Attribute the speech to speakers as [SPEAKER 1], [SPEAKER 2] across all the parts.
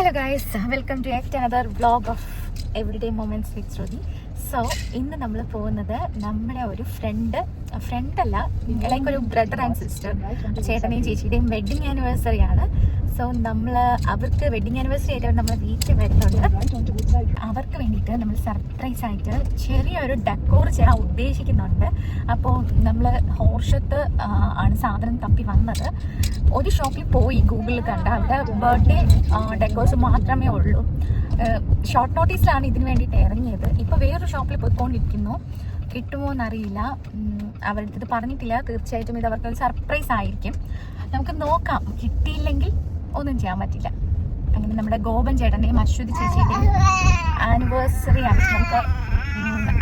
[SPEAKER 1] Hello guys, welcome to next another vlog of everyday moments with Shruti. So ഇന്ന് നമ്മൾ പോകുന്നത് നമ്മുടെ ഒരു ഫ്രണ്ടല്ല, ലൈക്ക് ഒരു ബ്രദർ ആൻഡ് സിസ്റ്റർ, ചേട്ടനെയും ചേച്ചിയുടെയും വെഡിങ് ആനിവേഴ്സറി ആണ്. സോ നമ്മൾ അവർക്ക് വെഡിങ് ആനിവേഴ്സറി ആയിട്ട് നമ്മൾ വീട്ടിൽ വരുന്നുണ്ട്. അവർക്ക് വേണ്ടിയിട്ട് നമ്മൾ സർപ്രൈസ് ആയിട്ട് ചെറിയൊരു ഡെക്കോർ ചെയ്യാൻ ഉദ്ദേശിക്കുന്നുണ്ട്. അപ്പോൾ നമ്മൾ ഹോർഷത്ത് ആണ് സാധനം തപ്പി വന്നത്. ഒരു ഷോപ്പിൽ പോയി ഗൂഗിളിൽ കണ്ട അവിടെ ബർത്ത്ഡേ ഡെക്കോർസ് മാത്രമേ ഉള്ളൂ. ഷോർട്ട് നോട്ടീസിലാണ് ഇതിന് വേണ്ടിയിട്ട് ഇറങ്ങിയത്. ഇപ്പോൾ വേറൊരു ഷോപ്പിൽ പോയിക്കൊണ്ടിരിക്കുന്നു. കിട്ടുമോ എന്നറിയില്ല, അവരുടെ ഇത് പറഞ്ഞിട്ടില്ല. തീർച്ചയായിട്ടും ഇത് അവർക്ക് സർപ്രൈസ് ആയിരിക്കും. നമുക്ക് നോക്കാം. കിട്ടിയില്ലെങ്കിൽ ഒന്നും ചെയ്യാൻ പറ്റില്ല. അങ്ങനെ നമ്മുടെ ഗോപൻ ചേട്ടൻ്റെയും അശ്വതി ചേച്ചിയുടെയും ആനിവേഴ്സറി ആണ്. നമുക്ക്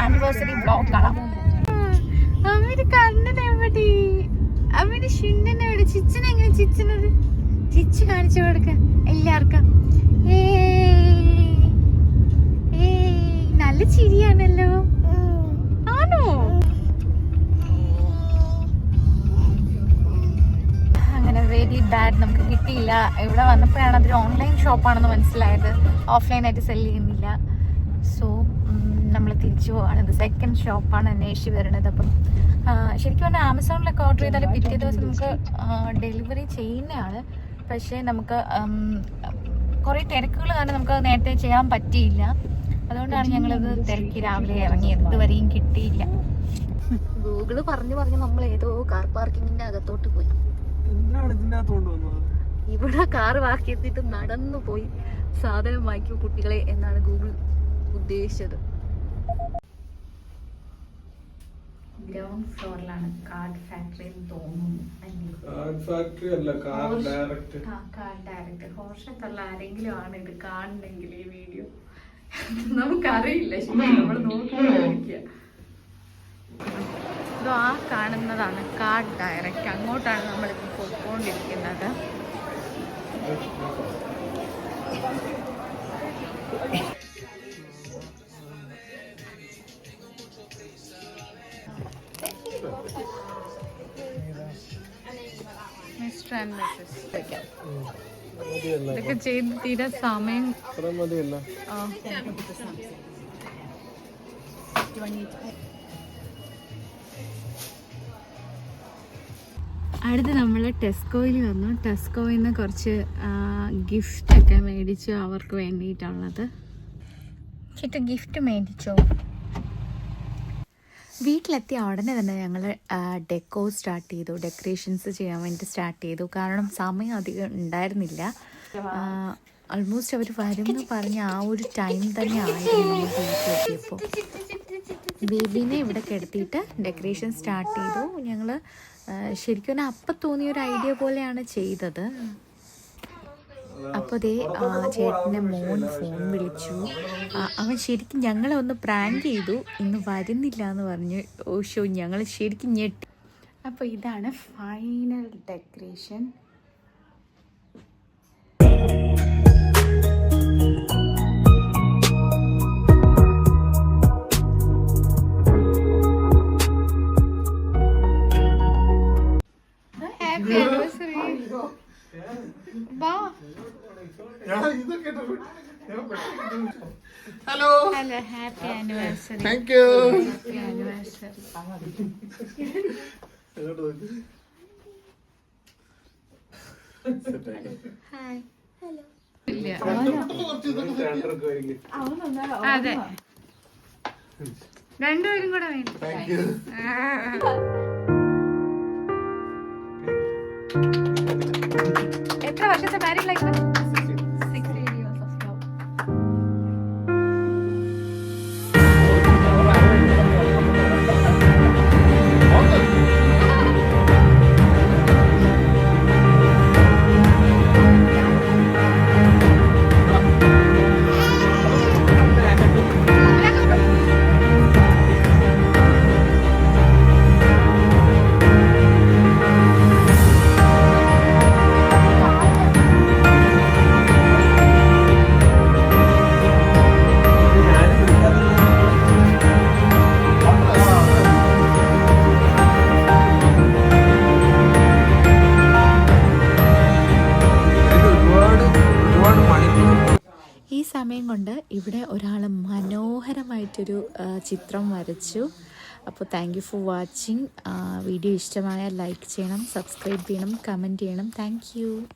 [SPEAKER 1] ആനിവേഴ്സറി വ്ളോഗ് കാണാം. അവര് കണ്ണിനെവിടെ, അവര് ഷിണ്ണിനെവിടെ, ചിച്ചനെങ്ങനെ ചിച്ചനത് ചിച്ച് കാണിച്ചു കൊടുക്ക എല്ലാവർക്കും. നല്ല ചിരിയാണല്ലോ. ആണോ? അങ്ങനെ വെരി ബാഡ്, നമുക്ക് കിട്ടിയില്ല. ഇവിടെ വന്നപ്പോഴാണ് അതൊരു ഓൺലൈൻ ഷോപ്പാണെന്ന് മനസ്സിലായത്. ഓഫ്ലൈനായിട്ട് സെല് ചെയ്യുന്നില്ല. സോ നമ്മൾ തിരിച്ചു പോവാണ്. ഇത് സെക്കൻഡ് ഷോപ്പാണ് അന്വേഷിച്ച് വരുന്നത്. അപ്പം ശരിക്കും പറഞ്ഞാൽ ആമസോണിലൊക്കെ ഓർഡർ ചെയ്താൽ പിറ്റേ ദിവസം നമുക്ക് ഡെലിവറി ചെയ്യുന്നതാണ്. പക്ഷേ നമുക്ക് കുറേ തിരക്കുകൾ കാരണം നമുക്ക് നേരത്തെ ചെയ്യാൻ പറ്റിയില്ല. അതുകൊണ്ടാണ് ഞങ്ങളിത് തിരക്കി രാവിലെ ഇറങ്ങിയത്. ഇതുവരെയും കിട്ടിയില്ല. ഗൂഗിള് പറഞ്ഞു നമ്മൾ ഏതോ കാർ പാർക്കിങ്ങിന്റെ അകത്തോട്ട് പോയി. ഇവിടെ കാർ പാർക്ക് ചെയ്തിട്ട് നടന്നു പോയി സാധനം വാങ്ങിക്കും കുട്ടികളെ എന്നാണ് ഗൂഗിൾ ഉദ്ദേശിച്ചത്. ഗ്രൗണ്ട് ഫ്ലോറിലാണ് കാർഡ് ഫാക്ടറി എന്ന് തോന്നുന്നു. Card direct. ഹോർഷത്തുള്ള ആരെങ്കിലും ആണ് ഇത് കാണുന്നെങ്കിൽ ഈ വീഡിയോ നമുക്കറിയില്ല. നമ്മൾ നോക്കിയിരിക്കുക. ഇത് ആ കാണുന്നതാണ് കാർഡ് ഡയറക്റ്റ്. അങ്ങോട്ടാണ് നമ്മളിപ്പോൾ പോയിക്കൊണ്ടിരിക്കുന്നത്. ഇതൊക്കെ ചെയ്ത് തീരെ സമയം. അടുത്ത് നമ്മൾ ടെസ്കോയിൽ വന്നു. ടെസ്കോയിൽ നിന്ന് കുറച്ച് ഗിഫ്റ്റൊക്കെ മേടിച്ചു അവർക്ക് വേണ്ടിയിട്ടുള്ളത്. ചേട്ടാ ഗിഫ്റ്റ് മേടിച്ചോ? വീട്ടിലെത്തിയ ഉടനെ തന്നെ ഞങ്ങൾ ഡെക്കോ സ്റ്റാർട്ട് ചെയ്തു. ഡെക്കറേഷൻസ് ചെയ്യാൻ വേണ്ടി സ്റ്റാർട്ട് ചെയ്തു. കാരണം സമയം അധികം ഉണ്ടായിരുന്നില്ല. ഓൾമോസ്റ്റ് അവർ വരുമെന്ന് പറഞ്ഞ ആ ഒരു ടൈം തന്നെ ആയിരുന്നു നമ്മൾ വീട്ടിലെത്തിയപ്പോൾ. ബേബീനെ ഇവിടെ കിടത്തിയിട്ട് ഡെക്കറേഷൻ സ്റ്റാർട്ട് ചെയ്തു. ഞങ്ങൾ ശരിക്കും അപ്പം തോന്നിയൊരു ഐഡിയ പോലെയാണ് ചെയ്തത്. അപ്പോൾ ദേ ചേട്ടൻ്റെ മോൻ ഫോൺ വിളിച്ചു. അവൻ ശരിക്കും ഞങ്ങളെ ഒന്ന് പ്രാങ്ക് ചെയ്തു. ഇന്ന് വരുന്നില്ല എന്ന് പറഞ്ഞു. ഷോ ഞങ്ങൾ ശരിക്കും ഞെട്ടി. അപ്പോൾ ഇതാണ് final decoration. Happy anniversary.
[SPEAKER 2] Hello
[SPEAKER 1] hello, happy anniversary.
[SPEAKER 2] Thank you.
[SPEAKER 1] Happy anniversary. Hi. അതെ, രണ്ടുപേരും കൂടെ വേണം. എത്ര വർഷത്തെ married life? 6 years of love.
[SPEAKER 2] ഈ സമയം കൊണ്ട് ഇവിടെ ഒരാൾ മനോഹരമായിട്ടൊരു ചിത്രം വരച്ചു. അപ്പോൾ thank you for watching. Video ഇഷ്ടമായാൽ ലൈക്ക് ചെയ്യണം, സബ്സ്ക്രൈബ് ചെയ്യണം, കമൻറ്റ് ചെയ്യണം. Thank you.